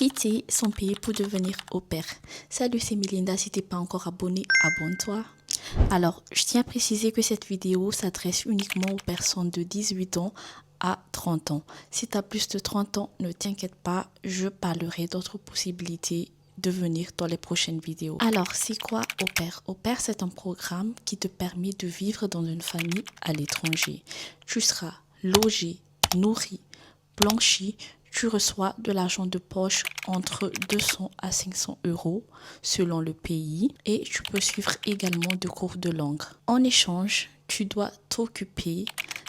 Quitter son pays pour devenir au pair. Salut, c'est Melinda. Si t'es pas encore abonné, abonne-toi. Alors, je tiens à préciser que cette vidéo s'adresse uniquement aux personnes de 18 ans à 30 ans. Si tu as plus de 30 ans, ne t'inquiète pas, je parlerai d'autres possibilités de venir dans les prochaines vidéos. Alors, c'est quoi Au Pair? Au Pair, c'est un programme qui te permet de vivre dans une famille à l'étranger. Tu seras logé, nourri, blanchi. Tu reçois de l'argent de poche entre 200 à 500 euros selon le pays et tu peux suivre également des cours de langue. En échange, tu dois t'occuper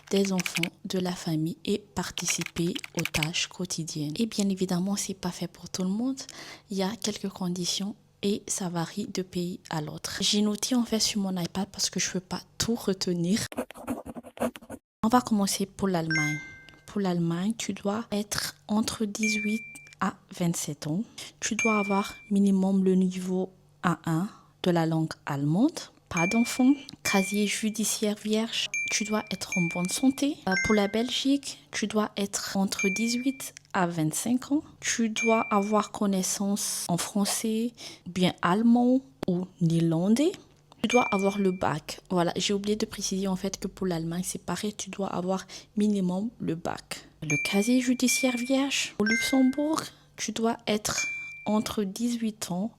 des enfants de la famille et participer aux tâches quotidiennes. Et bien évidemment, c'est pas fait pour tout le monde. Il y a quelques conditions et ça varie de pays à l'autre. J'ai noté en fait sur mon iPad parce que je ne peux pas tout retenir. On va commencer pour l'Allemagne. Pour l'Allemagne, tu dois être entre 18 à 27 ans. Tu dois avoir minimum le niveau A1 de la langue allemande. Pas d'enfant. Casier judiciaire vierge. Tu dois être en bonne santé. Pour la Belgique, tu dois être entre 18 à 25 ans. Tu dois avoir connaissance en français, bien allemand ou néerlandais. Tu dois avoir le bac. Voilà, j'ai oublié de préciser en fait que pour l'Allemagne, c'est pareil, tu dois avoir minimum le bac. Le casier judiciaire vierge. Au Luxembourg, tu dois être entre 18 ans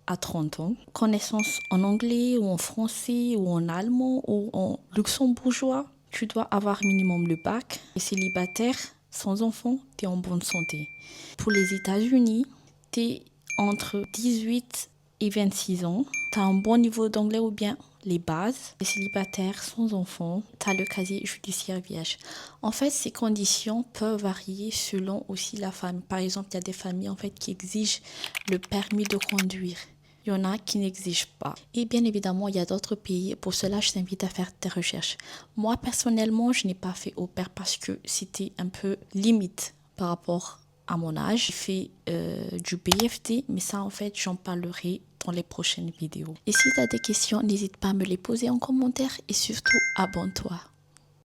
à 30 ans. Connaissance en anglais ou en français ou en allemand ou en luxembourgeois. Tu dois avoir minimum le bac. Et célibataire, sans enfant, tu es en bonne santé. Pour les États-Unis, tu es entre 18 et 26 ans. Tu as un bon niveau d'anglais ou bien les bases. Les célibataires sans enfants, tu as le casier judiciaire vierge. En fait, ces conditions peuvent varier selon aussi la famille. Par exemple, il y a des familles en fait qui exigent le permis de conduire. Il y en a qui n'exigent pas. Et bien évidemment, il y a d'autres pays. Pour cela, je t'invite à faire tes recherches. Moi, personnellement, je n'ai pas fait au pair parce que c'était un peu limite par rapport à mon âge. J'ai fait du BFT, mais ça, en fait, j'en parlerai dans les prochaines vidéos. Et si tu as des questions, n'hésite pas à me les poser en commentaire et surtout, abonne-toi.